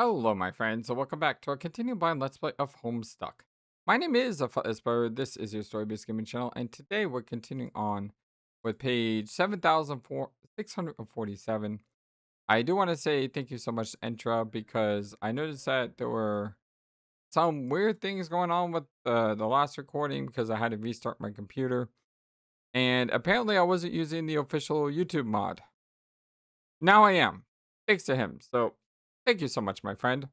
Hello, my friends, and welcome back to our continuing blind Let's Play of Homestuck. My name is FlightlessBird. This is your story-based gaming channel, and today we're continuing on with page 7,647. I do want to say thank you so much, Entra, because I noticed that there were some weird things going on with the last recording because I had to restart my computer, and apparently I wasn't using the official YouTube mod. Now I am, thanks to him. So thank you so much, my friend.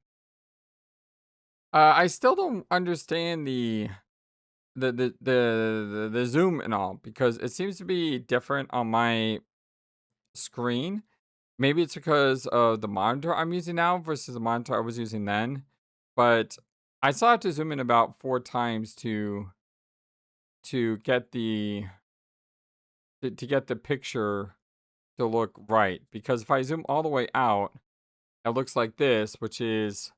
I still don't understand the zoom and all because it seems to be different on my screen. Maybe it's because of the monitor I'm using now versus the monitor I was using then. But I still have to zoom in about 4 times to get to get the picture to look right. Because if I zoom all the way out, it looks like this, which is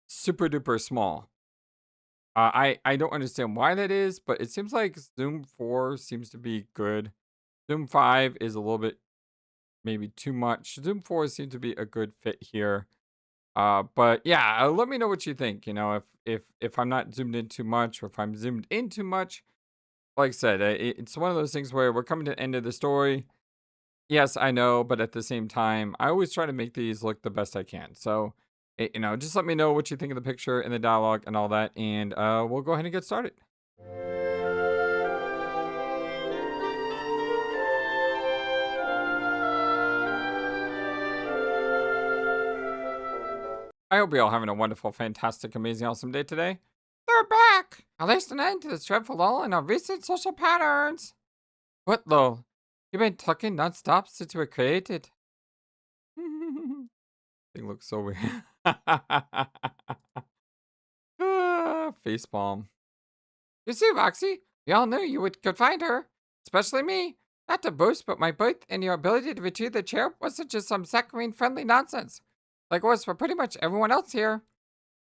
super duper small. I don't understand why that is, but it seems like Zoom 4 seems to be good. Zoom 5 is a little bit maybe too much. Zoom 4 seems to be a good fit here. But yeah, let me know what you think. You know, if I'm not zoomed in too much, or if I'm zoomed in too much. Like I said, it's one of those things where we're coming to the end of the story. Yes, I know, but at the same time, I always try to make these look the best I can. So, just let me know what you think of the picture and the dialogue and all that, and we'll go ahead and get started. I hope you're all having a wonderful, fantastic, amazing, awesome day today. They're back! At least an end to this dreadful lull in our recent social patterns. What lull? You've been talking nonstop since you were created. Thing looks so weird. Facepalm. You see, Roxy, we all knew you could find her, especially me. Not to boast, but my birth and your ability to retrieve the chair wasn't just some saccharine-friendly nonsense, like it was for pretty much everyone else here.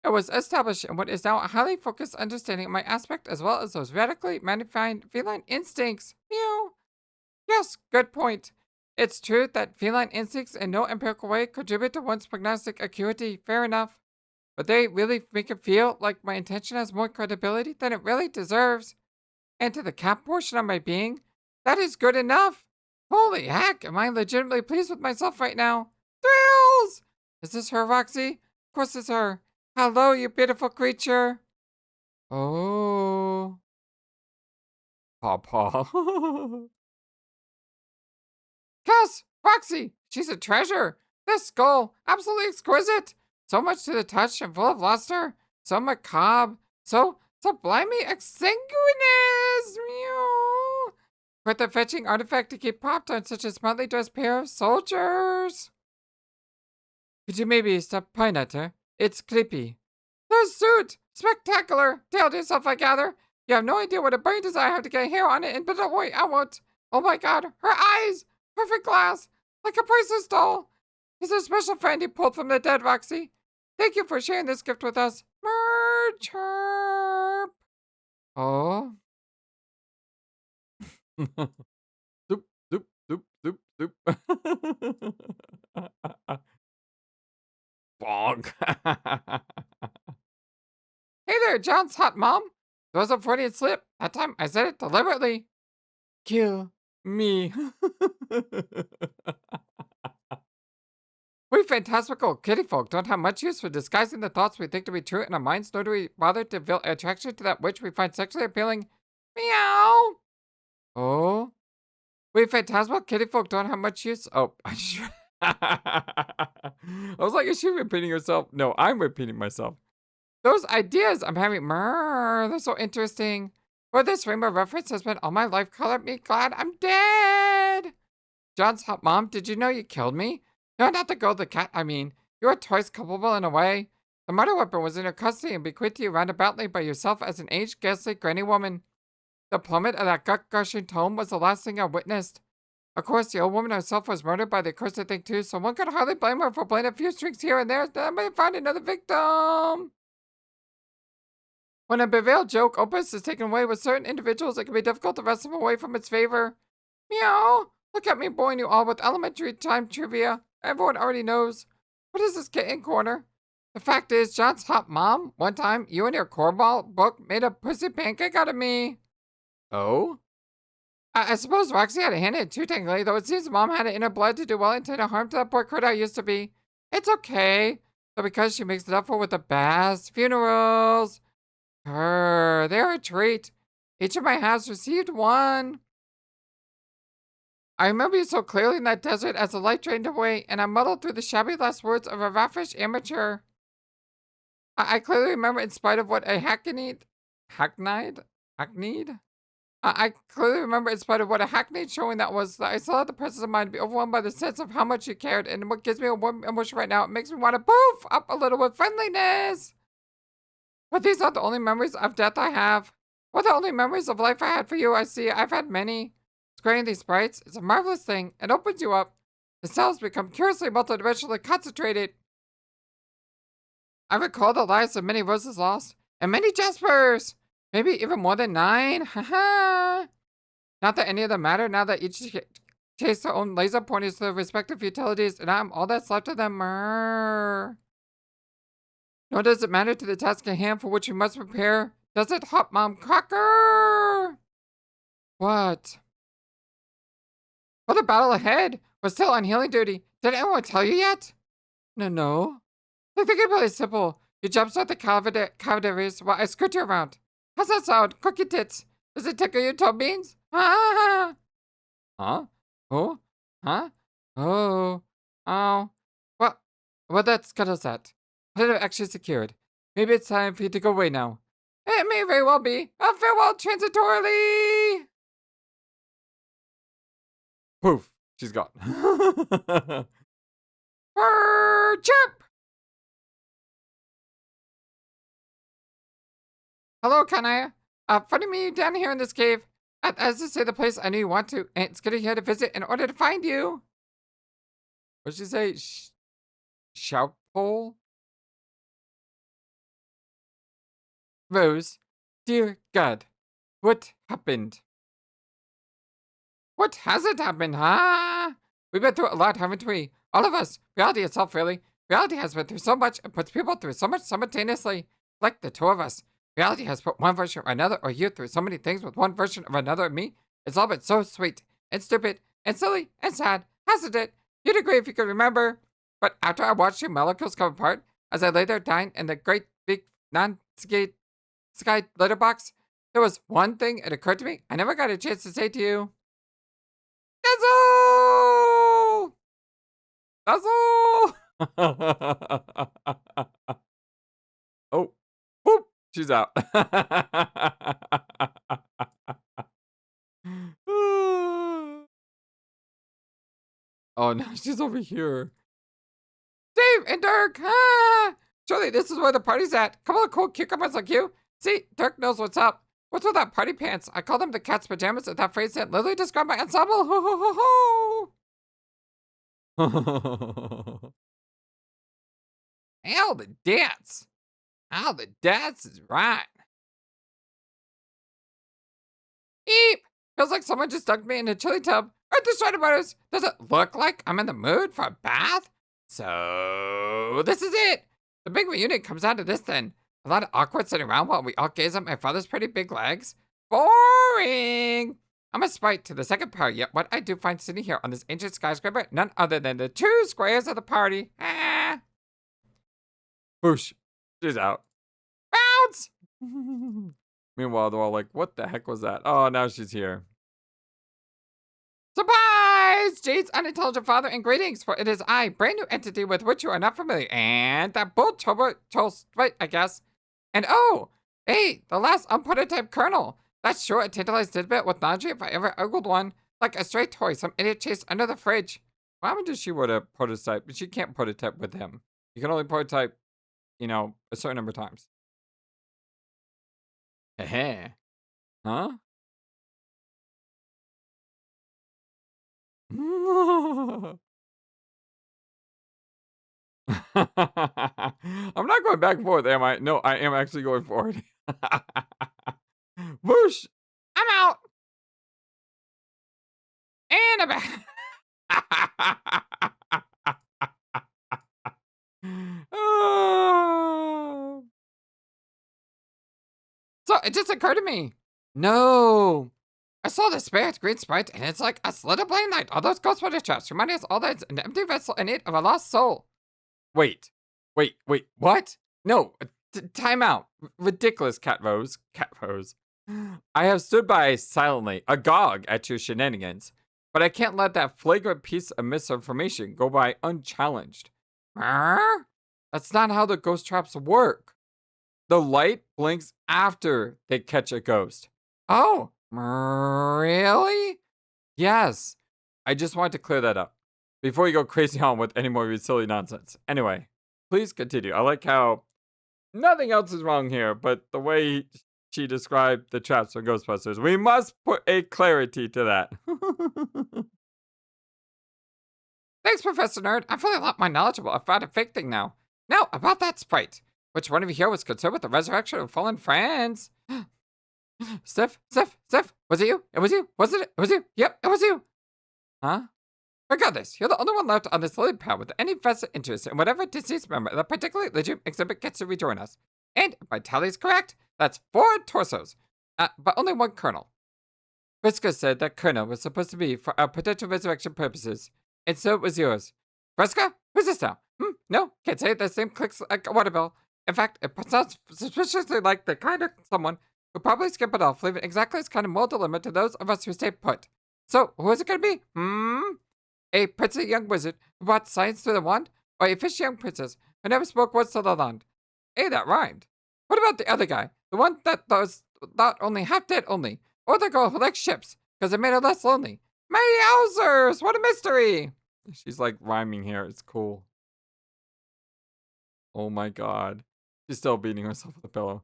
It was established in what is now a highly focused understanding of my aspect as well as those radically magnified feline instincts. Meow. Yes, good point. It's true that feline instincts in no empirical way contribute to one's prognostic acuity, fair enough. But they really make it feel like my intention has more credibility than it really deserves. And to the cap portion of my being, that is good enough. Holy heck, am I legitimately pleased with myself right now? Thrills! Is this her, Roxy? Of course it's her. Hello, you beautiful creature. Oh. Pawpaw. Cass! Roxy! She's a treasure! This skull! Absolutely exquisite! So much to the touch and full of luster! So macabre! So sublimely exsanguineous! Meow! Quite the fetching artifact to keep propped on such a smartly dressed pair of soldiers! Could you maybe stop pawing at her? It's creepy. The suit! Spectacular! Tale to yourself, I gather. You have no idea what a burning desire I have to get hair on it, but don't worry, I won't. Oh my god, her eyes! Perfect glass! Like a priceless doll! He's a special friend you pulled from the dead, Roxy. Thank you for sharing this gift with us. Merchirp! Oh? Zoop, zoop, zoop, zoop, zoop. Bonk. Hey there, John's hot mom. There was a Freudian slip. That time I said it deliberately. Kill me. We fantastical kitty folk don't have much use for disguising the thoughts we think to be true in our minds, nor do we bother to feel attraction to that which we find sexually appealing. Meow. Oh. We phantasmal kitty folk don't have much use. Oh, I was like, is she repeating herself? No, I'm repeating myself. Those ideas I'm having, they're so interesting. But this rainbow reference has been all my life colored me glad I'm dead. John's hot mom, did you know you killed me? No, not the girl, the cat, I mean. You were twice culpable in a way. The murder weapon was in your custody and bequeathed to you roundaboutly by yourself as an aged, ghastly granny woman. The plummet of that gut-gushing tome was the last thing I witnessed. Of course, the old woman herself was murdered by the accursed thing too, so one could hardly blame her for playing a few strings here and there. Then I may find another victim. When a beveiled joke opus is taken away with certain individuals, it can be difficult to wrest them away from its favor. Meow! Look at me boring you all with elementary time trivia. Everyone already knows. What is this kitten corner? The fact is, John's hot mom, one time, you and your cornball book made a pussy pancake out of me. Oh? I suppose Roxy had a hand in it too, technically, though it seems mom had it in her blood to do well-intended harm to that poor critter I used to be. It's okay. But because she makes it up for with the best funerals. They're a treat. Each of my halves received one. I remember you so clearly in that desert as the light drained away, and I muddled through the shabby last words of a raffish amateur. I clearly remember, in spite of what a hackneyed? I clearly remember, in spite of what a hackneyed showing that was, that I still had the presence of mind to be overwhelmed by the sense of how much you cared, and what gives me a warm emotion right now, it makes me want to poof up a little with friendliness. But these aren't the only memories of death I have. Or the only memories of life I had for you. I see, I've had many. Squaring these sprites is a marvelous thing. It opens you up. The cells become curiously multidimensionally concentrated. I recall the lives of many roses lost, and many Jaspers. Maybe even more than 9. Haha. Not that any of them matter, now that each chase their own laser pointers to their respective utilities, and I'm all that's left of them. Nor does it matter to the task at hand for which we must prepare. Does it, Hot Mom Cracker? What? For the battle ahead, we're still on healing duty. Did anyone tell you yet? No. I think it's really simple. You jumpstart the cavaderies while I scoot you around. How's that sound? Cookie tits. Does it tickle your toe beans? Huh? Oh? Huh? Oh. Well, that settles that. Planet actually secured. Maybe it's time for you to go away now. It may very well be. Farewell transitorily! Poof. She's gone. Chirp! Hello, Kanaya. Funny me down here in this cave. As to say the place I knew you want to, and it's getting here to visit in order to find you. What'd she say? Shoutpole? Rose, dear God, what happened? What hasn't happened, huh? We've been through a lot, haven't we? All of us. Reality itself, really. Reality has been through so much and puts people through so much simultaneously. Like the two of us. Reality has put one version or another or you through so many things with one version of another of me. It's all been so sweet and stupid and silly and sad, hasn't it? You'd agree if you could remember. But after I watched your molecules come apart, as I lay there dying in the great big sky litter box, there was one thing that occurred to me I never got a chance to say to you. Dazzle! Dazzle! Oh, whoop! She's out. Oh no, she's over here. Dave and Dirk! Ah! Surely this is where the party's at. Couple of cool cucumbers like you. See, Dirk knows what's up. What's with that party pants? I call them the cat's pajamas, and that phrase that literally described my ensemble. Ho ho ho ho! Hell, the dance. How the dance is right. Eep! Feels like someone just dunked me in a chili tub. Aren't the Strider Brothers? Does it look like I'm in the mood for a bath? So, this is it. The big reunion comes out of this then. A lot of awkward sitting around while we all gaze at my father's pretty big legs. Boring! I'm a sprite to the second power, yet what I do find sitting here on this ancient skyscraper, none other than the two squares of the party. Ah! Boosh. She's out. Bounce! Meanwhile, they're all like, what the heck was that? Oh, now she's here. Surprise! Jade's unintelligent father, and greetings, for it is I, brand new entity with which you are not familiar, and that bull turbo, right, I guess. And oh, hey, the last unprototyped kernel. That's sure a tantalized tidbit with nausea if I ever ogled one. Like a stray toy some idiot chased under the fridge. What happened if she were to prototype? But she can't prototype with him. You can only prototype, a certain number of times. Heh. Huh? I'm not going back and forth, am I? No, I am actually going forward. Whoosh! I'm out! And I'm back. So it just occurred to me. No. I saw the spirit green sprite, and it's like a slit of blame light. All those ghostwater traps remind us all that it's an empty vessel in need of a lost soul. Wait. What? No. Time out. Ridiculous, Cat Rose. Cat Rose. I have stood by silently, agog at your shenanigans, but I can't let that flagrant piece of misinformation go by unchallenged. That's not how the ghost traps work. The light blinks after they catch a ghost. Oh, really? Yes. I just wanted to clear that up before you go crazy on with any more of your silly nonsense. Anyway, please continue. I like how nothing else is wrong here, but the way she described the traps from Ghostbusters. We must put a clarity to that. Thanks, Professor Nerd. I'm feeling a lot more knowledgeable about a fake thing now. Now, about that sprite. Which one of you here was concerned with the resurrection of fallen friends? Steph, was it you? It was you? Wasn't it? It was you? Yep, it was you. Huh? Regardless, you're the only one left on this lily pad with any vested interest in whatever deceased member that particularly legit exhibit gets to rejoin us. And if my tally is correct, that's 4 torsos, but only 1 kernel. Vriska said that kernel was supposed to be for our potential resurrection purposes, and so it was yours. Vriska? Who's this now? No, can't say it. The same clicks like a water bill. In fact, it sounds suspiciously like the kind of someone who probably skip it off, leaving exactly this kind of moral dilemma to those of us who stay put. So, who is it going to be? A princely young wizard who brought science to the wand, or a fishy young princess who never spoke words to the land? Hey, that rhymed. What about the other guy? The one that was not only half dead only, or the girl who likes ships, because it made her less lonely? Mayowzers! What a mystery! She's like rhyming here. It's cool. Oh my god. She's still beating herself with a pillow.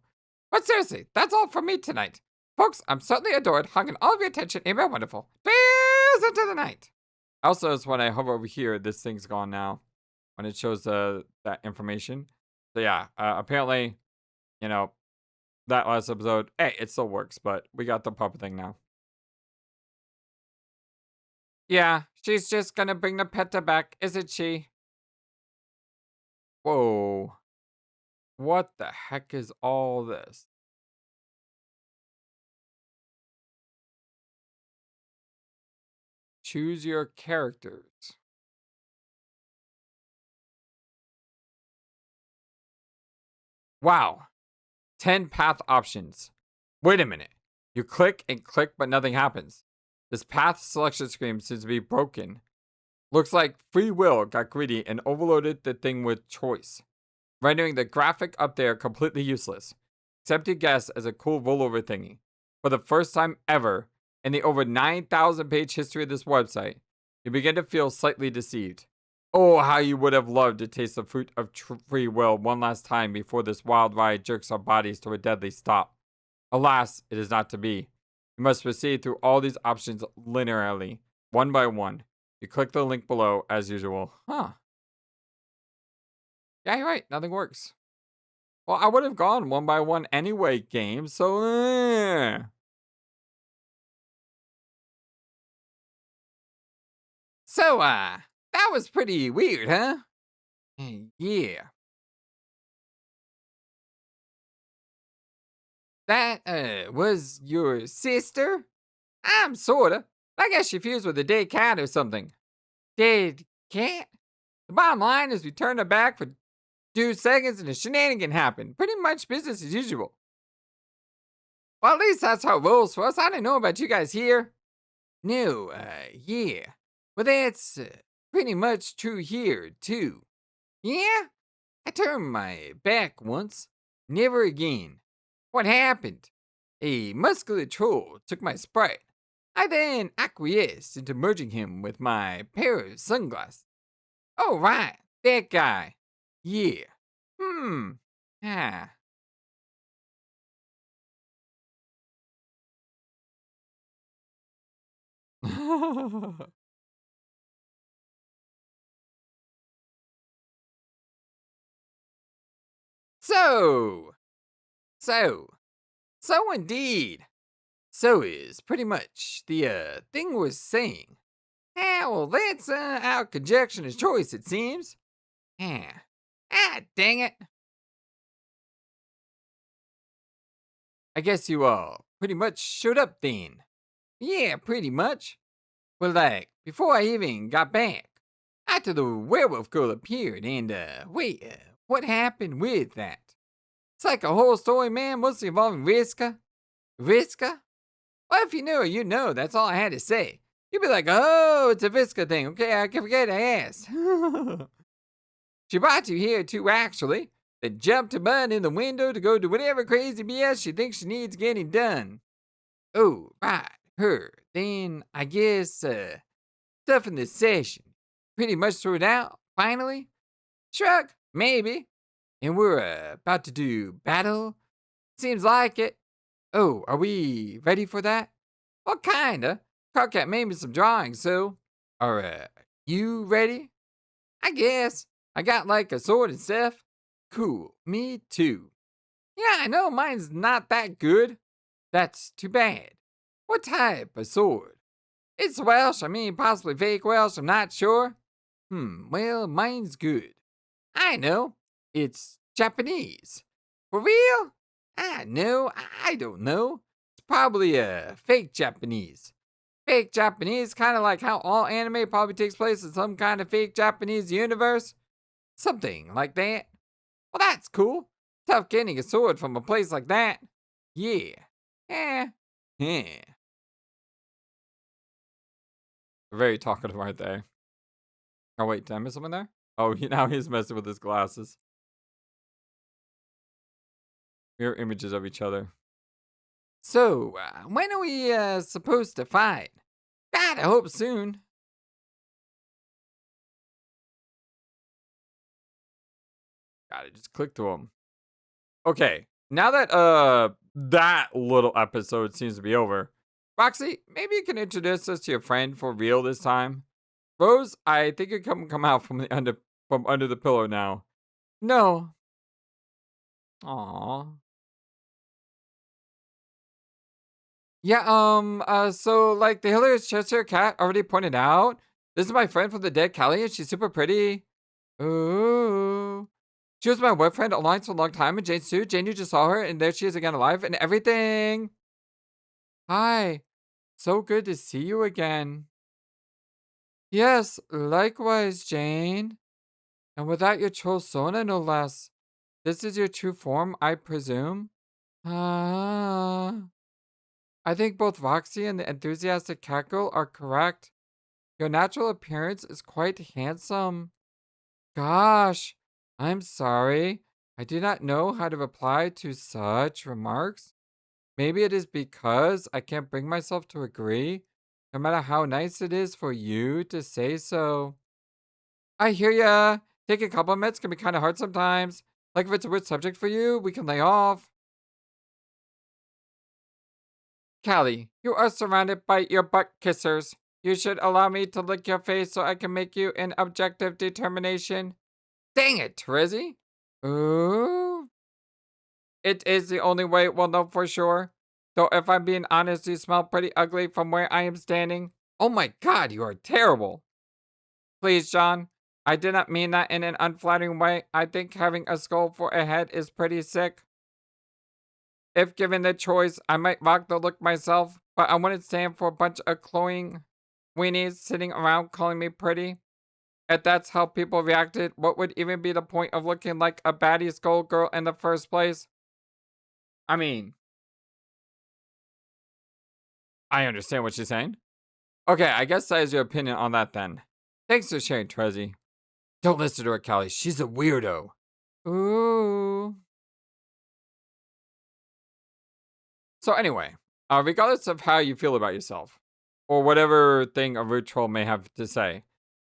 But seriously, that's all from me tonight. Folks, I'm certainly adored, hung in all of your attention, and you're wonderful. Cheers into the night. Also, is when I hover over here, this thing's gone now. When it shows that information. So yeah, apparently, you know, that last episode, hey, it still works, but we got the proper thing now. Yeah, she's just gonna bring the peta back, isn't she? Whoa. What the heck is all this? Choose your characters. Wow. 10 path options. Wait a minute. You click and click, but nothing happens. This path selection screen seems to be broken. Looks like free will got greedy and overloaded the thing with choice, rendering the graphic up there completely useless. Accept your guess as a cool rollover thingy. For the first time ever in the over 9,000 page history of this website, you begin to feel slightly deceived. Oh, how you would have loved to taste the fruit of free will one last time before this wild ride jerks our bodies to a deadly stop. Alas, it is not to be. You must proceed through all these options linearly, one by one. You click the link below as usual. Huh. Yeah, you're right. Nothing works. Well, I would have gone one by one anyway, game, so So, that was pretty weird, huh? Yeah. That, was your sister? I'm sorta. I guess she fused with a dead cat or something. Dead cat? The bottom line is we turned her back for 2 seconds and a shenanigan happened. Pretty much business as usual. Well, at least that's how it rolls for us. I didn't know about you guys here. No, yeah. Well, that's pretty much true here, too. Yeah? I turned my back once. Never again. What happened? A muscular troll took my sprite. I then acquiesced into merging him with my pair of sunglasses. Oh, right. That guy. Yeah. Ah. So, so indeed. So is pretty much the thing we're saying. Well, that's our conjecture is choice, it seems. Dang it. I guess you all pretty much showed up then. Yeah, pretty much. Well, like, before I even got back, after the werewolf girl appeared, and, wait, what happened with that? It's like a whole story, man, mostly involving Riska. Riska? Well, if you know, you know, that's all I had to say. You'd be like, oh, it's a Visca thing. Okay, I can forget I asked. She brought you here too, actually. Then jumped a button in the window to go do whatever crazy BS she thinks she needs getting done. Oh, right, her. Then, I guess, stuff in this session. Pretty much sorted out, finally? Shrug, maybe. And we're about to do battle? Seems like it. Oh, are we ready for that? Well, kinda. Carcat made me some drawings, so. Are you ready? I guess. I got like a sword and stuff. Cool, me too. Yeah, I know mine's not that good. That's too bad. What type of sword? It's Welsh, I mean possibly fake Welsh, I'm not sure. Well, mine's good. I know. It's Japanese. For real? I don't know. It's probably a fake Japanese. Fake Japanese, kind of like how all anime probably takes place in some kind of fake Japanese universe. Something like that. Well, that's cool. Tough getting a sword from a place like that. Yeah. Yeah. Yeah. Very talkative right there. Oh, wait, did I miss someone there? Oh, now he's messing with his glasses. Mirror images of each other. So, when are we supposed to fight? God, I hope soon. God, I just clicked to him. Okay, now that that little episode seems to be over, Roxy, maybe you can introduce us to your friend for real this time. Rose, I think you come out from under the pillow now. No. Aw. Yeah, so like the hilarious Cheshire cat already pointed out, this is my friend from the dead Callie, and she's super pretty. Ooh. She was my boyfriend online for a long time, and Jane too. Jane, you just saw her, and there she is again alive and everything. Hi. So good to see you again. Yes, likewise, Jane. And without your troll Sona, no less. This is your true form, I presume? Ah. I think both Roxy and the enthusiastic cackle are correct. Your natural appearance is quite handsome. Gosh, I'm sorry. I do not know how to reply to such remarks. Maybe it is because I can't bring myself to agree, no matter how nice it is for you to say so. I hear ya. Taking compliments can be kind of hard sometimes. Like if it's a weird subject for you, we can lay off. Callie, you are surrounded by your butt kissers. You should allow me to lick your face so I can make you an objective determination. Dang it, Trizzy. Ooh. It is the only way we'll know for sure. Though if I'm being honest, you smell pretty ugly from where I am standing. Oh my god, you are terrible. Please, John. I did not mean that in an unflattering way. I think having a skull for a head is pretty sick. If given the choice, I might rock the look myself, but I wouldn't stand for a bunch of cloying weenies sitting around calling me pretty. If that's how people reacted, what would even be the point of looking like a baddie skull girl in the first place? I mean, I understand what she's saying. Okay, I guess that is your opinion on that then. Thanks for sharing, Trezzy. Don't listen to her, Callie. She's a weirdo. Ooh. So anyway, regardless of how you feel about yourself, or whatever thing a rude troll may have to say,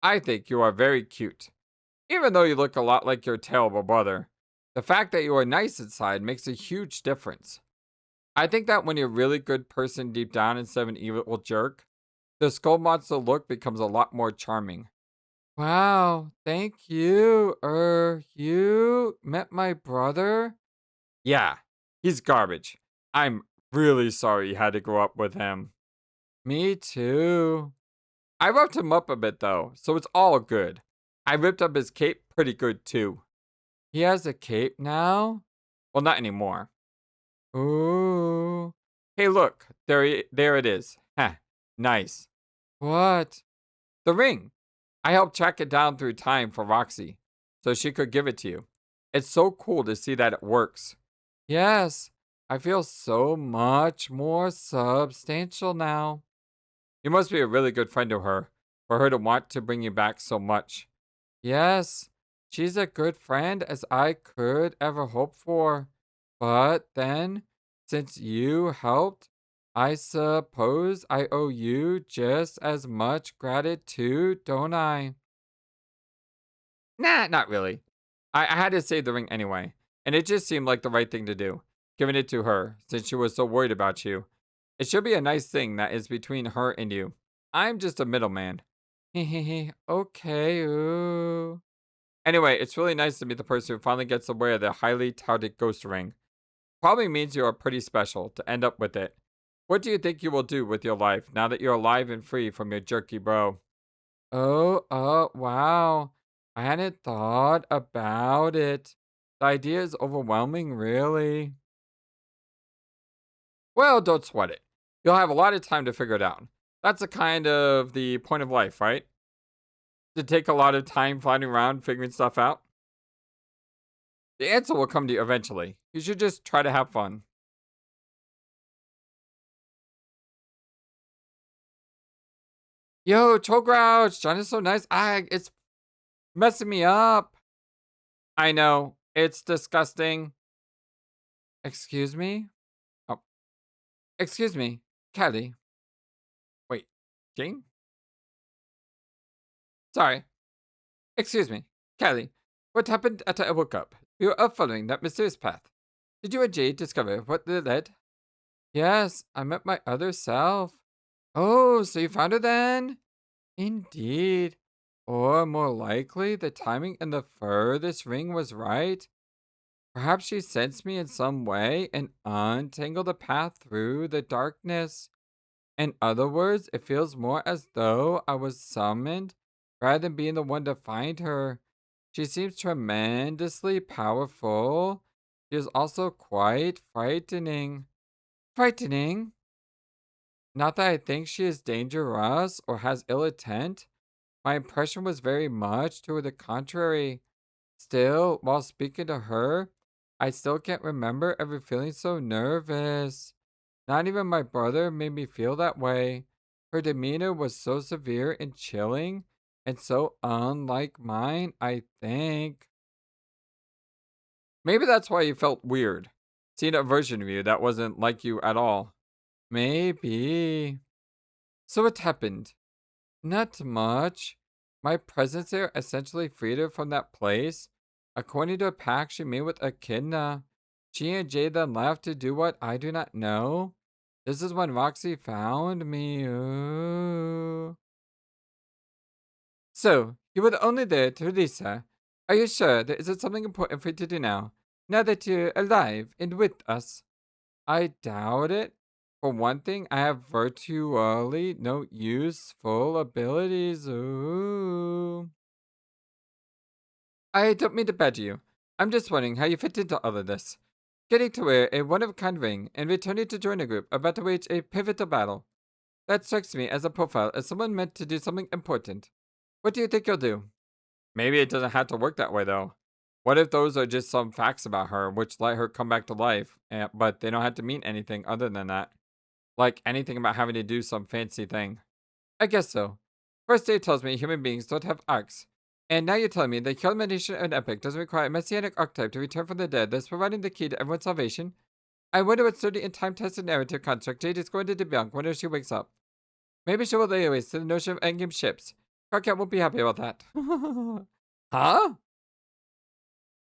I think you are very cute. Even though you look a lot like your terrible brother, the fact that you are nice inside makes a huge difference. I think that when you're a really good person deep down instead of an evil jerk, the skull monster look becomes a lot more charming. Wow, thank you. You met my brother? Yeah, he's garbage. I'm really sorry you had to grow up with him. Me too. I roughed him up a bit though, so it's all good. I ripped up his cape pretty good too. He has a cape now? Well, not anymore. Ooh. Hey, look. There it is. Huh. Nice. What? The ring. I helped track it down through time for Roxy, so she could give it to you. It's so cool to see that it works. Yes, I feel so much more substantial now. You must be a really good friend to her, for her to want to bring you back so much. Yes, she's a good friend as I could ever hope for. But then, since you helped, I suppose I owe you just as much gratitude, don't I? Nah, not really. I had to save the ring anyway, and it just seemed like the right thing to do, giving it to her since she was so worried about you. It should be a nice thing that is between her and you. I'm just a middleman. Hehehe, okay, ooh. Anyway, it's really nice to meet the person who finally gets to wear the highly touted ghost ring. Probably means you are pretty special to end up with it. What do you think you will do with your life now that you're alive and free from your jerky bro? Wow. I hadn't thought about it. The idea is overwhelming, really. Well, don't sweat it. You'll have a lot of time to figure it out. That's a kind of the point of life, right? To take a lot of time flying around figuring stuff out. The answer will come to you eventually. You should just try to have fun. Yo, Troll Grouch, John is so nice. It's messing me up. I know. It's disgusting. Excuse me? Oh, excuse me. Kelly. Wait, Jane? Sorry. Excuse me. Kelly. What happened after I woke up? We were up following that mysterious path. Did you and Jade discover what led? Yes, I met my other self. Oh, so you found her then? Indeed. Or more likely, the timing in the furthest ring was right. Perhaps she sensed me in some way and untangled the path through the darkness. In other words, it feels more as though I was summoned rather than being the one to find her. She seems tremendously powerful. She is also quite frightening. Frightening? Not that I think she is dangerous or has ill intent. My impression was very much to the contrary. Still, while speaking to her, I still can't remember ever feeling so nervous. Not even my brother made me feel that way. Her demeanor was so severe and chilling, and so unlike mine, I think. Maybe that's why you felt weird, seeing a version of you that wasn't like you at all. Maybe. So what happened? Not much. My presence there essentially freed her from that place. According to a pact she made with Echidna, she and Jade then left to do what I do not know. This is when Roxy found me. Ooh. So, you were only there to release her. Are you sure there isn't something important for you to do now? Now that you're alive and with us? I doubt it. For one thing, I have virtually no useful abilities. Ooh. I don't mean to badger you. I'm just wondering how you fit into all of this. Getting to wear a one-of-a-kind ring and returning to join a group about to wage a pivotal battle. That strikes me as a profile as someone meant to do something important. What do you think you'll do? Maybe it doesn't have to work that way, though. What if those are just some facts about her which let her come back to life, but they don't have to mean anything other than that? Like anything about having to do some fancy thing. I guess so. First day tells me human beings don't have arcs. And now you're telling me the culmination of an epic doesn't require a messianic archetype to return from the dead, thus providing the key to everyone's salvation. I wonder what sturdy and time-tested narrative construct Jade is going to debunk whenever she wakes up. Maybe she will lay waste to the notion of endgame ships. Karkat won't be happy about that. Huh?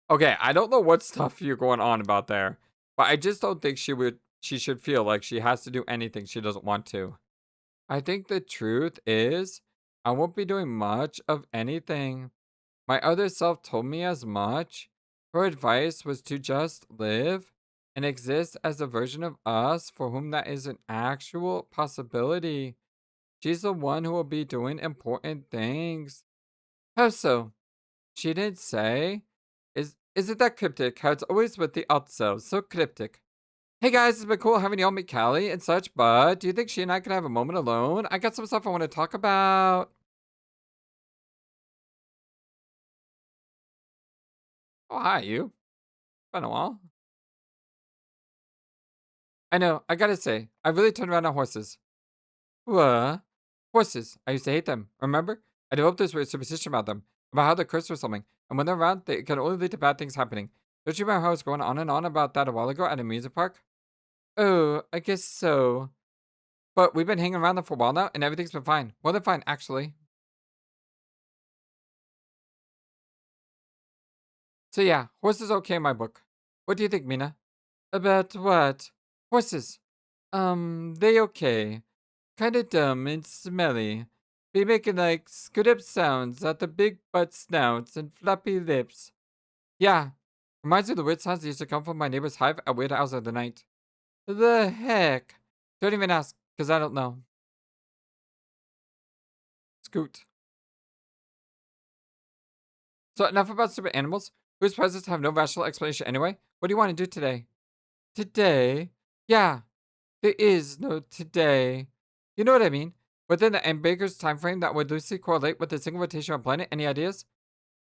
Okay, I don't know what stuff you're going on about there, but I just don't think she should feel like she has to do anything she doesn't want to. I think the truth is, I won't be doing much of anything. My other self told me as much. Her advice was to just live and exist as a version of us for whom that is an actual possibility. She's the one who will be doing important things. How so? She didn't say. Isn't that cryptic? How it's always with the alt selves, so cryptic. Hey guys, it's been cool having y'all meet Callie and such, but do you think she and I could have a moment alone? I got some stuff I want to talk about. Oh, hi, you. Been a while. I know, I gotta say, I really turned around on horses. What? Horses. I used to hate them, remember? I developed this weird superstition about them, about how they're cursed or something, and when they're around, they can only lead to bad things happening. Don't you remember how I was going on and on about that a while ago at a music park? Oh, I guess so. But we've been hanging around them for a while now, and everything's been fine. More than fine, actually. So yeah, horses okay in my book. What do you think, Mina? About what? Horses. They okay. Kinda dumb and smelly. Be making like scoot up sounds out the big butt snouts and floppy lips. Yeah. Reminds me of the weird sounds that used to come from my neighbor's hive at weird hours of the night. The heck? Don't even ask, because I don't know. Scoot. So enough about stupid animals, whose presence have no rational explanation anyway. What do you want to do today? Today? Yeah, there is no today. You know what I mean? Within the ambiguous time frame that would loosely correlate with the single rotation of a planet. Any ideas?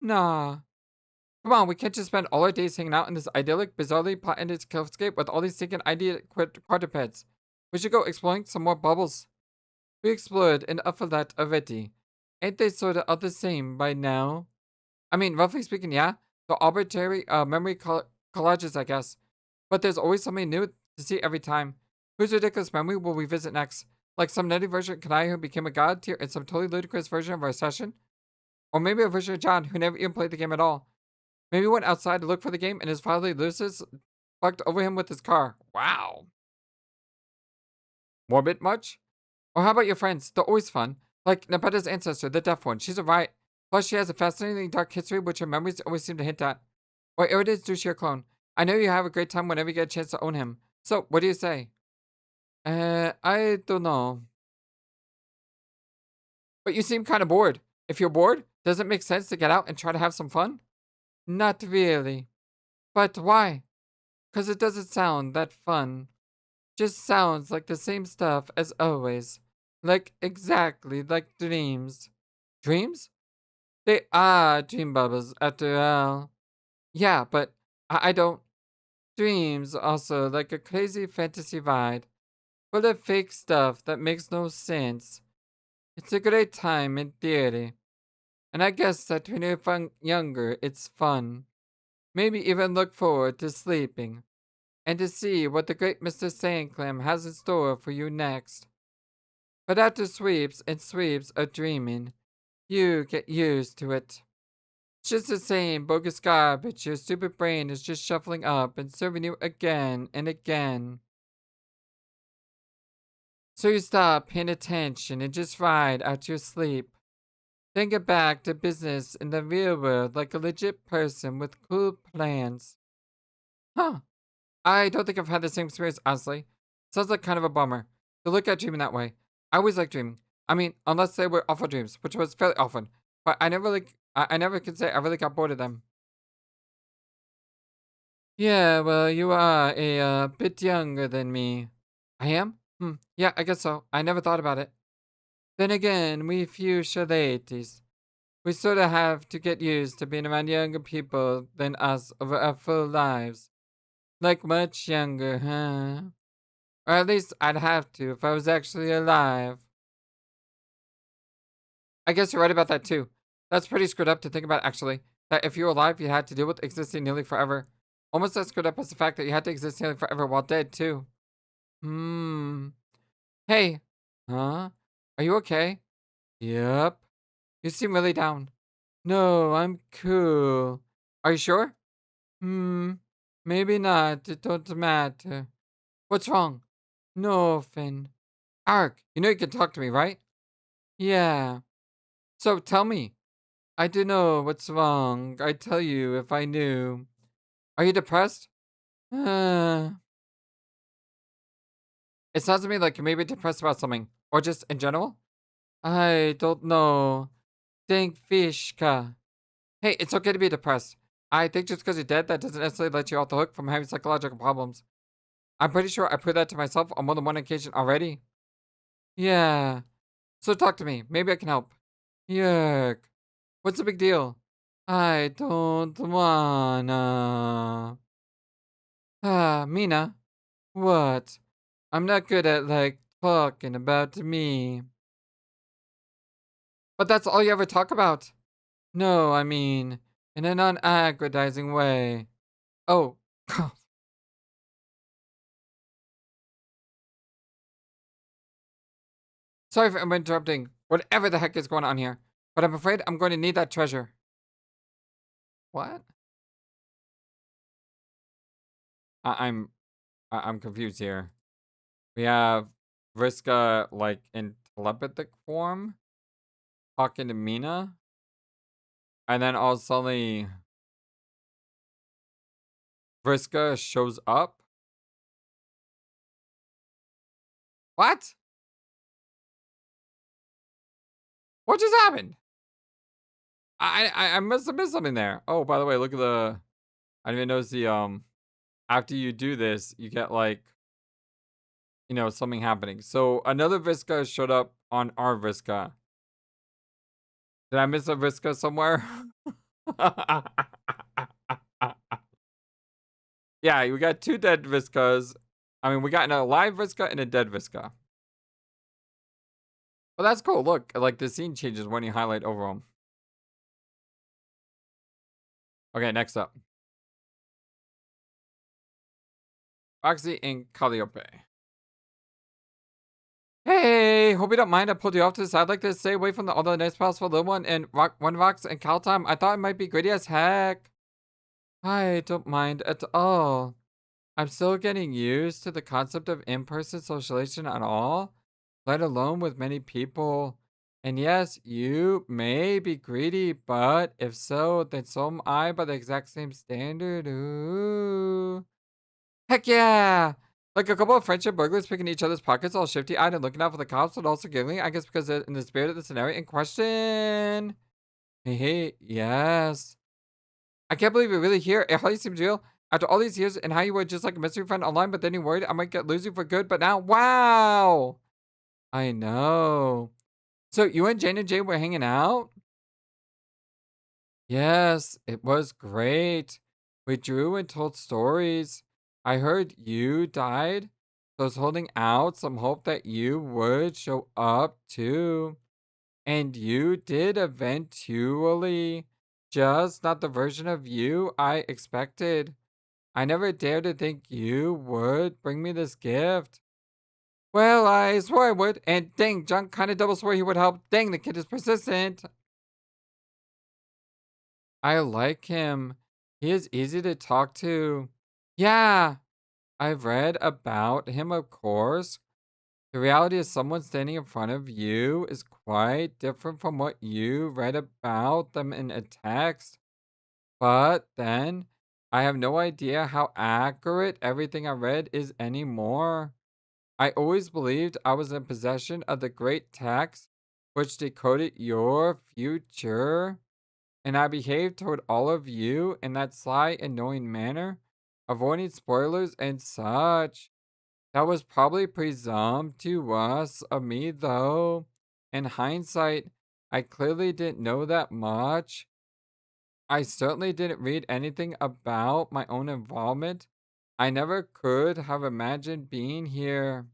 Nah. Come on, we can't just spend all our days hanging out in this idyllic, bizarrely patented hellscape with all these stinking idea quadrupeds. We should go exploring some more bubbles. We explored an alphabet already. Ain't they sorta all the same by now? I mean, roughly speaking, yeah. The arbitrary memory collages, I guess. But there's always something new to see every time. Whose ridiculous memory will we visit next? Like some nutty version of Kanai who became a god tier and some totally ludicrous version of our session? Or maybe a version of John who never even played the game at all. Maybe went outside to look for the game and his fatherly Lucis fucked over him with his car. Wow. Morbid much? Or how about your friends? They're always fun. Like Nepeta's ancestor, the deaf one. She's a riot. Plus, she has a fascinating dark history which her memories always seem to hint at. Or Irida's douchier clone. I know you have a great time whenever you get a chance to own him. So, what do you say? I don't know. But you seem kind of bored. If you're bored, does it make sense to get out and try to have some fun? Not really. But why? Because it doesn't sound that fun. Just sounds like the same stuff as always. Like exactly like dreams. Dreams? They are dream bubbles after all. Yeah, but I don't. Dreams also like a crazy fantasy ride full of fake stuff that makes no sense. It's a great time in theory. And I guess that when you're younger, it's fun. Maybe even look forward to sleeping and to see what the great Mr. Sandclam has in store for you next. But after sweeps and sweeps of dreaming, you get used to it. It's just the same bogus garbage your stupid brain is just shuffling up and serving you again and again. So you stop paying attention and just ride out your sleep. Then get back to business in the real world like a legit person with cool plans. Huh. I don't think I've had the same experience, honestly. Sounds like kind of a bummer to look at dreaming that way. I always like dreaming. I mean, unless they were awful dreams, which was fairly often. But I never really, I never can say I really got bored of them. Yeah, well, you are a bit younger than me. I am? Yeah, I guess so. I never thought about it. Then again, we fuchsia ladies. We sort of have to get used to being around younger people than us over our full lives. Like much younger, huh? Or at least I'd have to if I was actually alive. I guess you're right about that too. That's pretty screwed up to think about, actually. That if you were alive, you had to deal with existing nearly forever. Almost as screwed up as the fact that you had to exist nearly forever while dead, too. Hmm. Hey. Huh? Are you okay? Yep. You seem really down. No, I'm cool. Are you sure? Hmm. Maybe not. It don't matter. What's wrong? Nothing. Ark, you know you can talk to me, right? Yeah. So tell me. I don't know what's wrong. I'd tell you if I knew. Are you depressed? Uh, it sounds to me like you may be depressed about something. Or just in general? I don't know. Think Fishka. Hey, it's okay to be depressed. I think just because you're dead, that doesn't necessarily let you off the hook from having psychological problems. I'm pretty sure I proved that to myself on more than one occasion already. Yeah. So talk to me. Maybe I can help. Yuck. What's the big deal? I don't wanna. Ah, Mina. What? I'm not good at, like, talking about me. But that's all you ever talk about. No, I mean, in a non-aggrandizing way. Oh. Sorry for interrupting whatever the heck is going on here, but I'm afraid I'm going to need that treasure. What? I- I'm I'm confused here. We have Vriska like in telepathic form talking to Mina, and then all suddenly Vriska shows up. What? What just happened? I must have missed something there. Oh, by the way, look at the. I didn't even notice the After you do this, you get like something happening. So another Vriska showed up on our Vriska. Did I miss a Vriska somewhere? Yeah, we got two dead Viscas. I mean, we got an alive Visca and a dead Visca. Well, that's cool. Look, like the scene changes when you highlight over them. Okay, next up. Roxy and Calliope. Hey, hope you don't mind. I pulled you off to the side like this. Stay away from all the nice pals for little one and one rocks and Cal time. I thought it might be gritty as heck. I don't mind at all. I'm still getting used to the concept of in-person socialization at all, let alone with many people. And yes, you may be greedy, but if so, then so am I by the exact same standard. Ooh. Heck yeah! Like a couple of friendship burglars picking each other's pockets, all shifty-eyed and looking out for the cops, but also giggling, I guess because they're in the spirit of the scenario in question. Hey, yes. I can't believe you're really here. It hardly seems real. After all these years and how you were just like a mystery friend online, but then you worried I might lose you for good, but now, wow! I know. So you and Jane were hanging out? Yes, it was great. We drew and told stories. I heard you died. So I was holding out some hope that you would show up too. And you did eventually. Just not the version of you I expected. I never dared to think you would bring me this gift. Well, I swore I would, and dang, John kinda double swore he would help. Dang, the kid is persistent. I like him. He is easy to talk to. Yeah, I've read about him, of course. The reality is someone standing in front of you is quite different from what you read about them in a text. But then, I have no idea how accurate everything I read is anymore. I always believed I was in possession of the great text which decoded your future, and I behaved toward all of you in that sly, annoying manner, avoiding spoilers and such. That was probably presumptuous of me, though. In hindsight, I clearly didn't know that much. I certainly didn't read anything about my own involvement. I never could have imagined being here.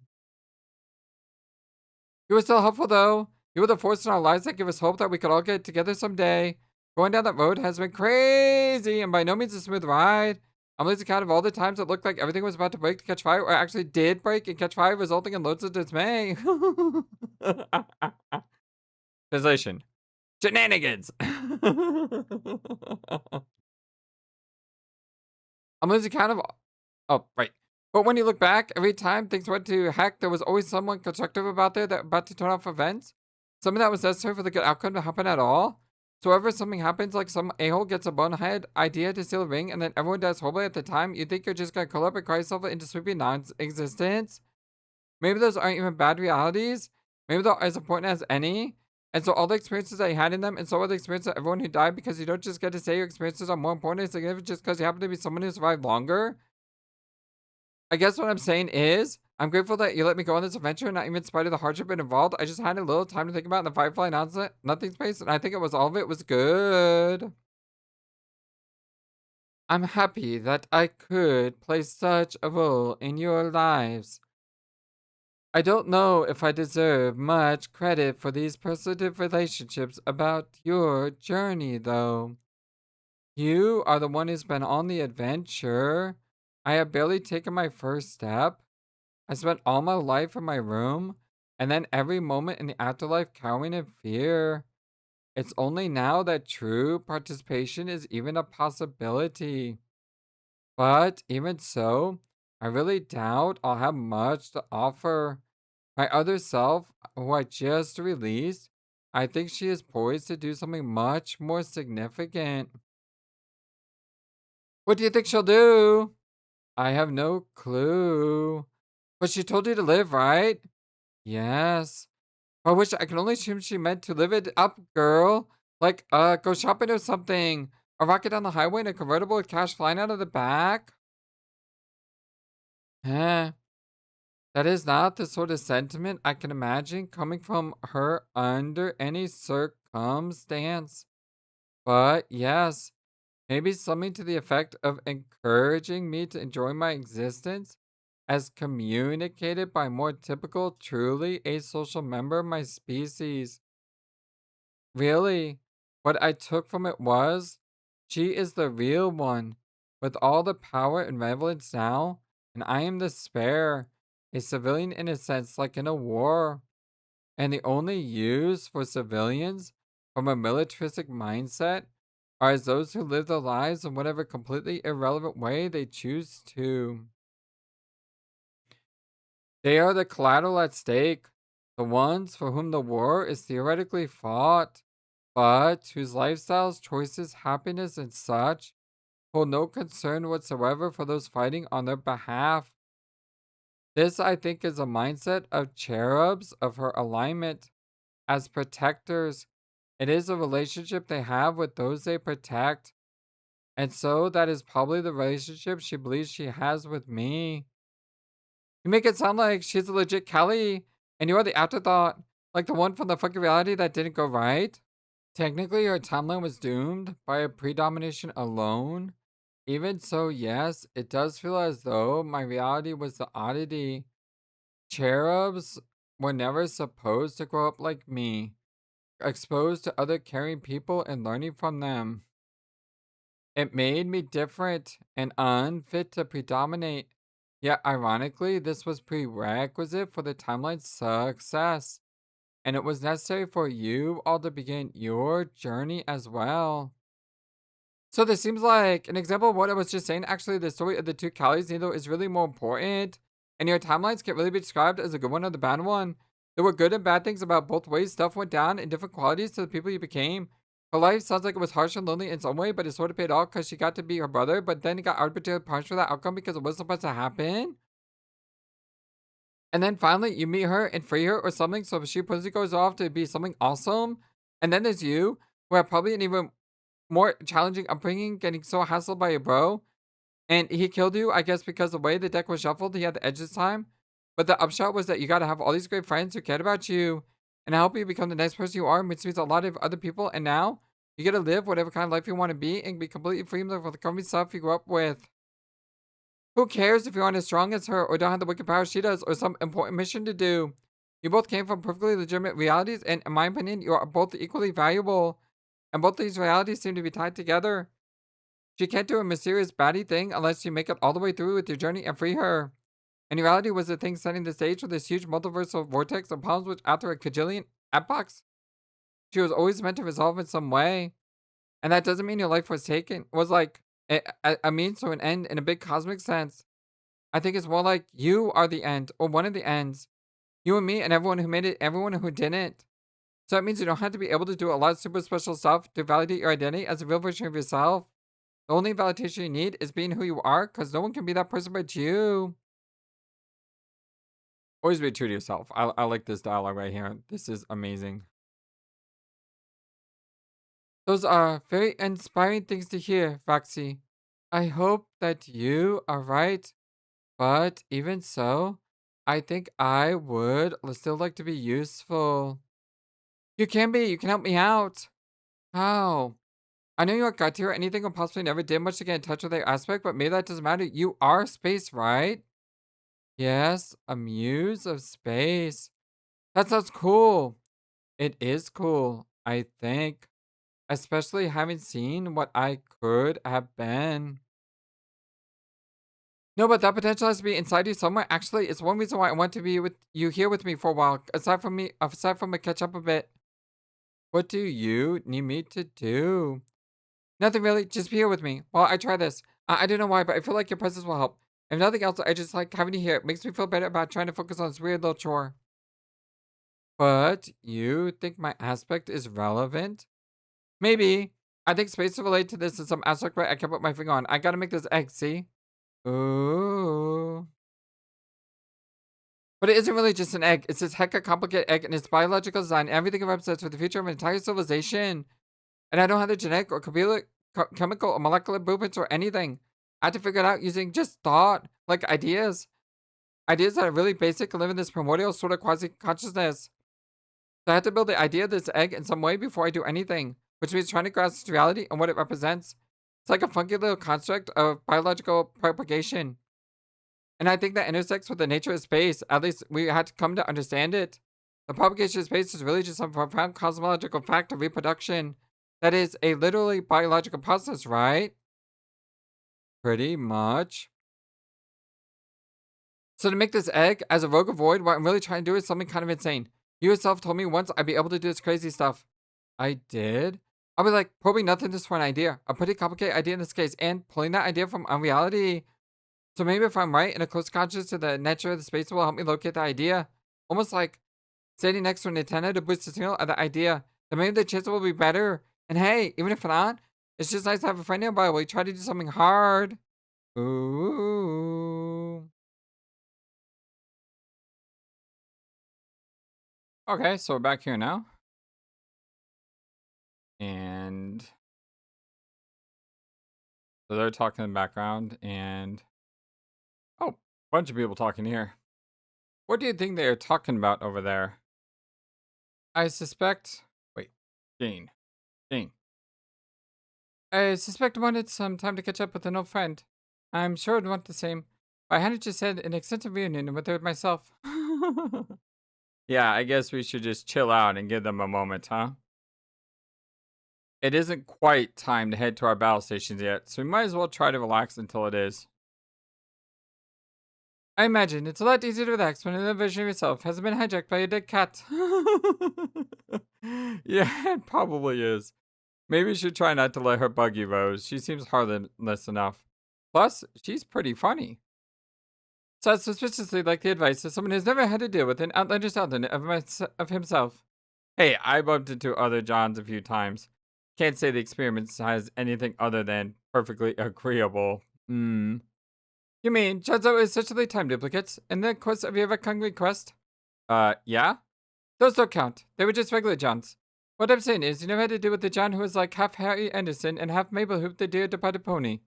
You were still helpful, though. You were the force in our lives that give us hope that we could all get together someday. Going down that road has been crazy and by no means a smooth ride. I'm losing count of all the times it looked like everything was about to break to catch fire, or actually did break and catch fire, resulting in loads of dismay. Translation: Shenanigans. I'm losing count of. Oh, right. But when you look back, every time things went to heck, there was always someone constructive about there that about to turn off events. Something that was necessary for the good outcome to happen at all. So whenever something happens, like some a-hole gets a bonehead idea to steal a ring, and then everyone dies horribly at the time, you think you're just gonna curl up and cry yourself into sweeping non-existence. Maybe those aren't even bad realities. Maybe they're as important as any. And so all the experiences that you had in them, and so are the experiences of everyone who died, because you don't just get to say your experiences are more important and significant just because you happen to be someone who survived longer. I guess what I'm saying is, I'm grateful that you let me go on this adventure, not even in spite of the hardship it involved. I just had a little time to think about in the Firefly nonsense, nothing space, and I think it was all of it was good. I'm happy that I could play such a role in your lives. I don't know if I deserve much credit for these positive relationships about your journey, though. You are the one who's been on the adventure. I have barely taken my first step. I spent all my life in my room, and then every moment in the afterlife cowering in fear. It's only now that true participation is even a possibility. But even so, I really doubt I'll have much to offer. My other self, who I just released, I think she is poised to do something much more significant. What do you think she'll do? I have no clue. But she told you to live, right? Yes. I wish I can only assume she meant to live it up, girl. Like, go shopping or something. A rocket down the highway in a convertible with cash flying out of the back. Eh, that is not the sort of sentiment I can imagine coming from her under any circumstance. But yes, maybe something to the effect of encouraging me to enjoy my existence as communicated by more typical, truly asocial member of my species. Really, what I took from it was she is the real one, with all the power and relevance now, and I am the spare, a civilian in a sense, like in a war. And the only use for civilians from a militaristic mindset are as those who live their lives in whatever completely irrelevant way they choose to. They are the collateral at stake, the ones for whom the war is theoretically fought, but whose lifestyles, choices, happiness, and such hold no concern whatsoever for those fighting on their behalf. This, I think, is a mindset of cherubs of her alignment as protectors. It is a relationship they have with those they protect. And so that is probably the relationship she believes she has with me. You make it sound like she's a legit Kelly and you are the afterthought, like the one from the fucking reality that didn't go right. Technically, her timeline was doomed by a predomination alone. Even so, yes, it does feel as though my reality was the oddity. Cherubs were never supposed to grow up like me, exposed to other caring people and learning from them. It made me different and unfit to predominate. Yet, ironically, this was prerequisite for the timeline's success, and it was necessary for you all to begin your journey as well. So this seems like an example of what I was just saying. Actually, the story of the two Callies, neither is really more important, and your timelines can't really be described as a good one or the bad one. There were good and bad things about both ways. Stuff went down in different qualities to the people you became. Her life sounds like it was harsh and lonely in some way, but it sort of paid off because she got to be her brother, but then he got arbitrarily punished for that outcome because it wasn't supposed to happen. And then finally, you meet her and free her or something, so she supposedly goes off to be something awesome. And then there's you, who have probably an even more challenging upbringing, getting so hassled by your bro. And he killed you, I guess, because the way the deck was shuffled, he had the edge this time. But the upshot was that you got to have all these great friends who cared about you and help you become the nice person you are, which means a lot of other people. And now you get to live whatever kind of life you want to be and be completely free from the crummy stuff you grew up with. Who cares if you aren't as strong as her or don't have the wicked power she does or some important mission to do? You both came from perfectly legitimate realities, and in my opinion, you are both equally valuable. And both these realities seem to be tied together. She can't do a mysterious baddie thing unless you make it all the way through with your journey and free her. And reality was the thing setting the stage for this huge multiversal vortex of problems which after a cajillion epochs, she was always meant to resolve in some way. And that doesn't mean your life was taken, was like a means to an end in a big cosmic sense. I think it's more like you are the end, or one of the ends. You and me and everyone who made it, everyone who didn't. So it means you don't have to be able to do a lot of super special stuff to validate your identity as a real version of yourself. The only validation you need is being who you are, because no one can be that person but you. Always be true to yourself. I like this dialogue right here. This is amazing. Those are very inspiring things to hear, Roxy. I hope that you are right. But even so, I think I would still like to be useful. You can be. You can help me out. How? I know you got here. Anything or possibly never did much to get in touch with their aspect, but maybe that doesn't matter. You are space, right? Yes, a muse of space. That sounds cool. It is cool, I think. Especially having seen what I could have been. No, but that potential has to be inside you somewhere. Actually, it's one reason why I want to be with you here with me for a while. Aside from a catch up a bit. What do you need me to do? Nothing really. Just be here with me while I try this. I don't know why, but I feel like your presence will help. If nothing else, I just like having you here. It makes me feel better about trying to focus on this weird little chore. But you think my aspect is relevant? Maybe. I think space is related to this in some aspect, right? I can't put my finger on. I gotta make this egg, see? Ooh. But it isn't really just an egg. It's this hecka complicated egg and its biological design. Everything it represents for the future of an entire civilization. And I don't have the genetic or chemical or molecular blueprints or anything. I had to figure it out using just thought, like ideas. Ideas that are really basic and live in this primordial sort of quasi consciousness. So I had to build the idea of this egg in some way before I do anything, which means trying to grasp its reality and what it represents. It's like a funky little construct of biological propagation. And I think that intersects with the nature of space. At least we had to come to understand it. The propagation of space is really just some profound cosmological fact of reproduction. That is a literally biological process, right? Pretty much. So to make this egg as a rogue avoid, what I'm really trying to do is something kind of insane. You yourself told me once I'd be able to do this crazy stuff. I did? I'll be like probing nothingness for an idea. A pretty complicated idea in this case, and pulling that idea from unreality. So maybe if I'm right and a close conscious to the nature of the space will help me locate the idea. Almost like standing next to an antenna to boost the signal of the idea. Then maybe the chance will be better. And hey, even if not, it's just nice to have a friend nearby while you try to do something hard. Ooh. Okay, so we're back here now. And so they're talking in the background and oh, bunch of people talking here. What do you think they're talking about over there? I suspect wait, Jane. Jane. I suspect I wanted some time to catch up with an old friend. I'm sure I'd want the same. I hadn't just had an extensive reunion with her myself. Yeah, I guess we should just chill out and give them a moment, huh? It isn't quite time to head to our battle stations yet, so we might as well try to relax until it is. I imagine it's a lot easier to relax when another version of yourself hasn't been hijacked by a dead cat. Yeah, it probably is. Maybe you should try not to let her bug you, Rose. She seems harmless enough. Plus, she's pretty funny. Sounds suspiciously like the advice of someone who's never had to deal with an outlandish alternate of himself. Hey, I bumped into other Johns a few times. Can't say the experience has anything other than perfectly agreeable. Hmm. You mean Johns are essentially time duplicates in the course of your recurring quest? Yeah? Those don't count. They were just regular Johns. What I'm saying is, you never had to deal with the John who was like half Harry Anderson and half Mabel Hoop the dear departed pony.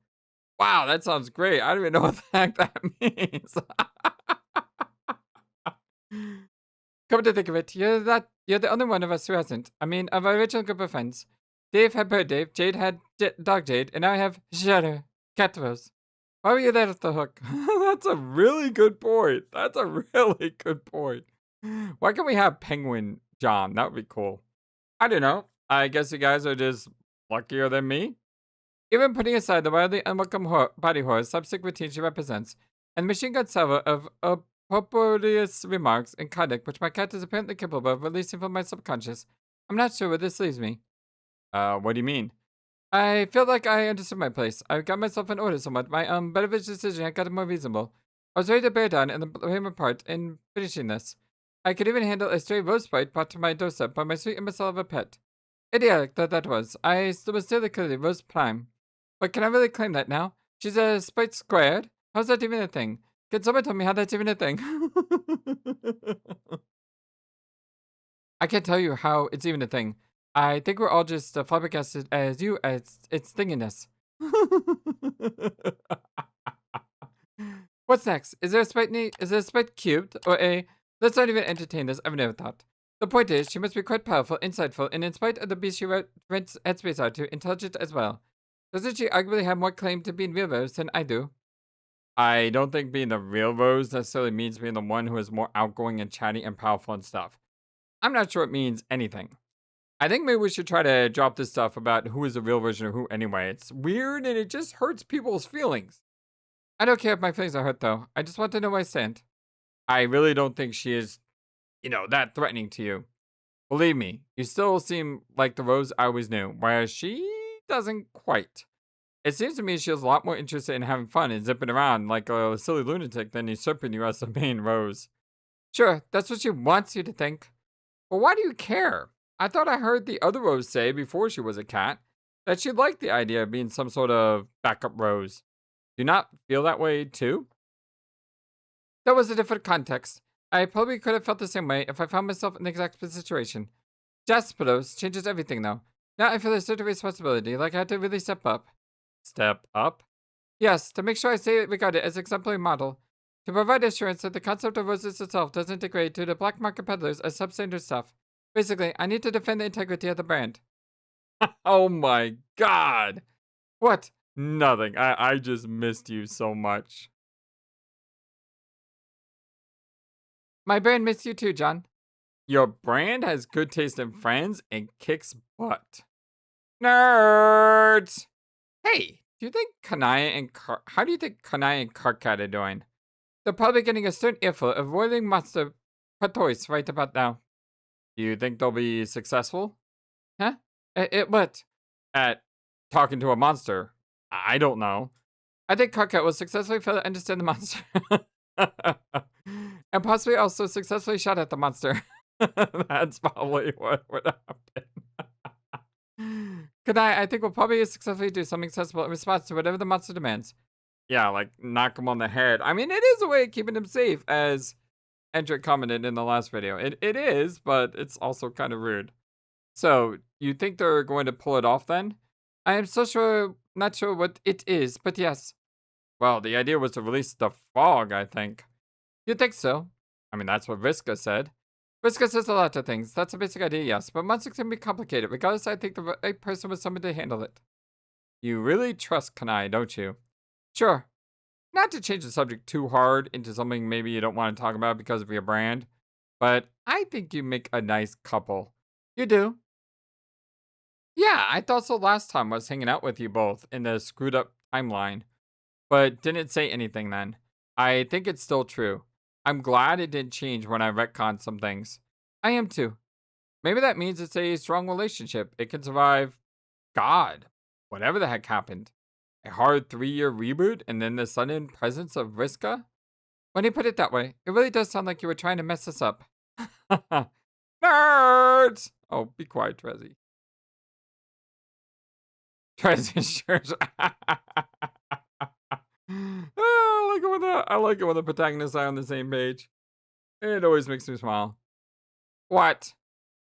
Wow, that sounds great. I don't even know what the heck that means. Come to think of it, you're the only one of us who hasn't. I mean, of our original group of friends. Dave had Bird Dave, Jade had Dog Jade, and now I have Shadow, Cat Rose. Why were you there at the hook? That's a really good point. That's a really good point. Why can't we have Penguin John? That would be cool. I don't know. I guess you guys are just luckier than me. Even putting aside the wildly unwelcome body horror subsequent routine she represents, and the machine gun salvo of appropriate remarks and conduct which my cat is apparently capable of releasing from my subconscious, I'm not sure where this leaves me. What do you mean? I feel like I understood my place. I got myself in order somewhat. My better decision had gotten more reasonable. I was ready to bear down and play my part in finishing this. I could even handle a stray rose sprite brought to my doorstep by my sweet imbecile of a pet. Idiotic that was. I was still clearly Rose Prime. But can I really claim that now? She's a sprite squared? How's that even a thing? Can someone tell me how that's even a thing? I can't tell you how it's even a thing. I think we're all just flabbergasted as you as its thinginess. What's next? Is there a spite cubed? Or a, let's not even entertain this, I've never thought. The point is, she must be quite powerful, insightful, and in spite of the beast she rents headspace out to, intelligent as well. Doesn't she arguably have more claim to being real Rose than I do? I don't think being the real Rose necessarily means being the one who is more outgoing and chatty and powerful and stuff. I'm not sure it means anything. I think maybe we should try to drop this stuff about who is the real version of who anyway. It's weird and it just hurts people's feelings. I don't care if my feelings are hurt though. I just want to know where I stand. I really don't think she is, that threatening to you. Believe me, you still seem like the Rose I always knew, whereas she doesn't quite. It seems to me she has a lot more interested in having fun and zipping around like a silly lunatic than usurping you as the main Rose. Sure, that's what she wants you to think. But why do you care? I thought I heard the other Rose say before she was a cat that she liked the idea of being some sort of backup Rose. Do you not feel that way too? That was a different context. I probably could have felt the same way if I found myself in the exact situation. Jasperos changes everything though. Now I feel a certain responsibility, like I had to really step up. Step up? Yes, to make sure I stay regarded as exemplary model. To provide assurance that the concept of roses itself doesn't degrade to the black market peddlers as substandard stuff. Basically, I need to defend the integrity of the brand. Oh my god! What? Nothing. I just missed you so much. My brand missed you too, John. Your brand has good taste in friends and kicks butt. Nerds! Hey, do you think how do you think Kanaya and Karkat are doing? They're probably getting a certain earful of roiling monster toys right about now. Do you think they'll be successful? Huh? What? At talking to a monster? I don't know. I think Karkat will successfully fail to understand the monster. And possibly also successfully shot at the monster. That's probably what would happen. I think we'll probably successfully do something sensible in response to whatever the monster demands. Yeah, like knock him on the head. I mean, it is a way of keeping him safe, as Endrick commented in the last video. It is, but it's also kind of rude. So, you think they're going to pull it off then? I am not sure what it is, but yes. Well, the idea was to release the fog, I think. You think so? I mean, that's what Vriska said. Vriska says a lot of things. That's a basic idea, yes, but monsters can be complicated. Regardless, I think the right person was someone to handle it. You really trust Kanai, don't you? Sure. Not to change the subject too hard into something maybe you don't want to talk about because of your brand, but I think you make a nice couple. You do? Yeah, I thought so last time I was hanging out with you both in the screwed up timeline, but didn't say anything then. I think it's still true. I'm glad it didn't change when I retconned some things. I am too. Maybe that means it's a strong relationship. It can survive God, whatever the heck happened. A hard 3-year reboot and then the sudden presence of Vriska? When you put it that way, it really does sound like you were trying to mess us up. Nerds! Oh, be quiet, Trezzy. Trezzy sure. I like it when the protagonists are on the same page. It always makes me smile. What?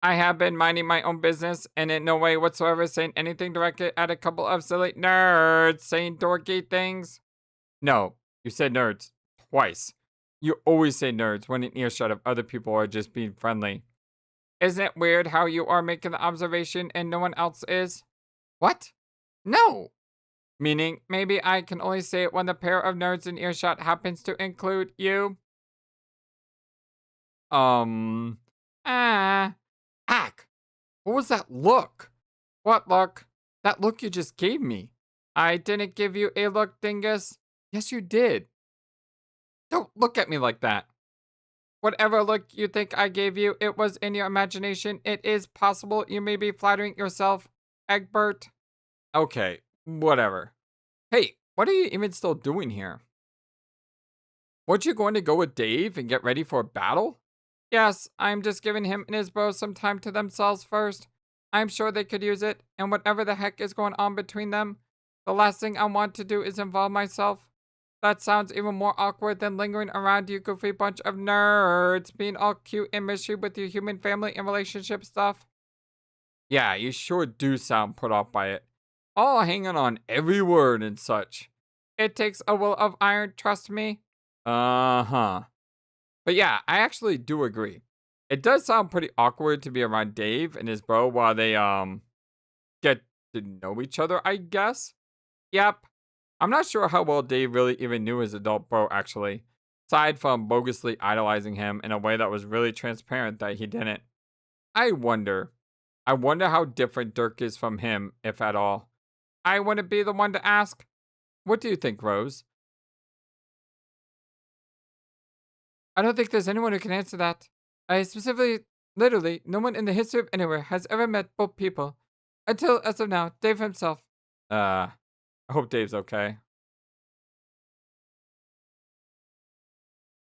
I have been minding my own business and in no way whatsoever saying anything directed at a couple of silly nerds saying dorky things. No, you said nerds twice. You always say nerds when in earshot of other people are just being friendly. Isn't it weird how you are making the observation and no one else is? What? No. Meaning, maybe I can only say it when the pair of nerds in earshot happens to include you? Ack! What was that look? What look? That look you just gave me. I didn't give you a look, dingus. Yes, you did. Don't look at me like that. Whatever look you think I gave you, it was in your imagination. It is possible you may be flattering yourself, Egbert. Okay, whatever. Hey, what are you even still doing here? Weren't you going to go with Dave and get ready for a battle? Yes, I'm just giving him and his bros some time to themselves first. I'm sure they could use it, and whatever the heck is going on between them, the last thing I want to do is involve myself. That sounds even more awkward than lingering around you goofy bunch of nerds, being all cute and mystery with your human family and relationship stuff. Yeah, you sure do sound put off by it. All hanging on every word and such. It takes a will of iron, trust me. Uh-huh. But yeah, I actually do agree. It does sound pretty awkward to be around Dave and his bro while they get to know each other, I guess. Yep. I'm not sure how well Dave really even knew his adult bro actually, aside from bogusly idolizing him in a way that was really transparent that he didn't. I wonder. I wonder how different Dirk is from him, if at all. I wouldn't be the one to ask. What do you think, Rose? I don't think there's anyone who can answer that. I specifically, literally, no one in the history of anywhere has ever met both people. Until, as of now, Dave himself. I hope Dave's okay.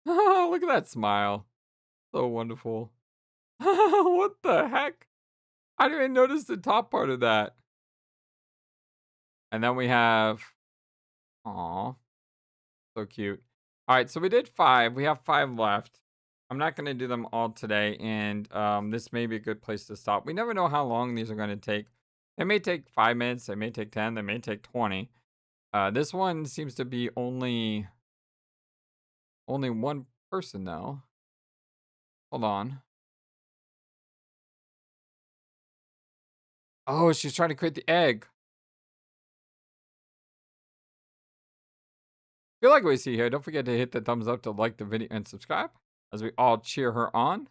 Look at that smile. So wonderful. What the heck? I didn't even notice the top part of that. And then we have, aw, so cute. All right, so we did 5. We have 5 left. I'm not going to do them all today, and this may be a good place to stop. We never know how long these are going to take. They may take 5 minutes. They may take 10. They may take 20. This one seems to be only one person, though. Hold on. Oh, she's trying to create the egg. If you like what you see here, don't forget to hit the thumbs up to like the video and subscribe as we all cheer her on.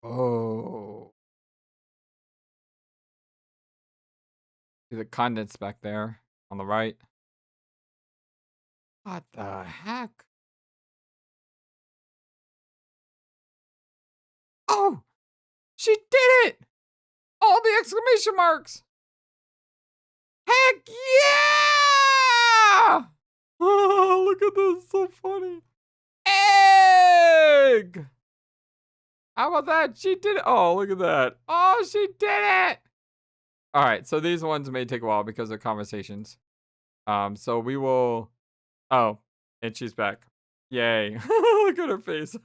Oh. See the condensed back there on the right. What the heck? Oh, she did it! All the exclamation marks! Heck yeah! Oh, look at this, so funny. Egg! How about that? She did it. Oh, look at that. Oh, she did it! All right, so these ones may take a while because of conversations. So we will. Oh, and she's back. Yay! Look at her face.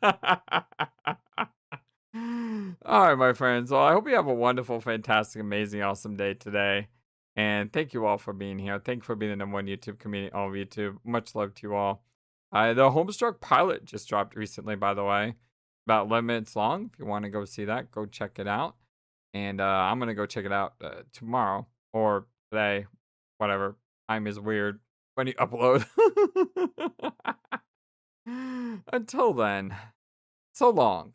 All right, my friends. Well, I hope you have a wonderful, fantastic, amazing, awesome day today. And thank you all for being here. Thank you for being the #1 YouTube community, all of YouTube. Much love to you all. The Homestuck pilot just dropped recently, by the way. About 11 minutes long. If you want to go see that, go check it out. And I'm going to go check it out tomorrow or today. Whatever. Time is weird when you upload. Until then, so long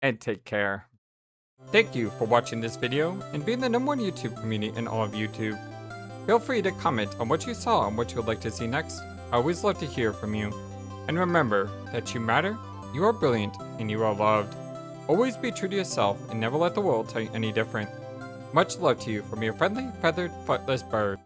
and take care. Thank you for watching this video and being the #1 YouTube community in all of YouTube. Feel free to comment on what you saw and what you would like to see next. I always love to hear from you. And remember that you matter, you are brilliant, and you are loved. Always be true to yourself and never let the world tell you any different. Much love to you from your friendly, feathered, flightless bird.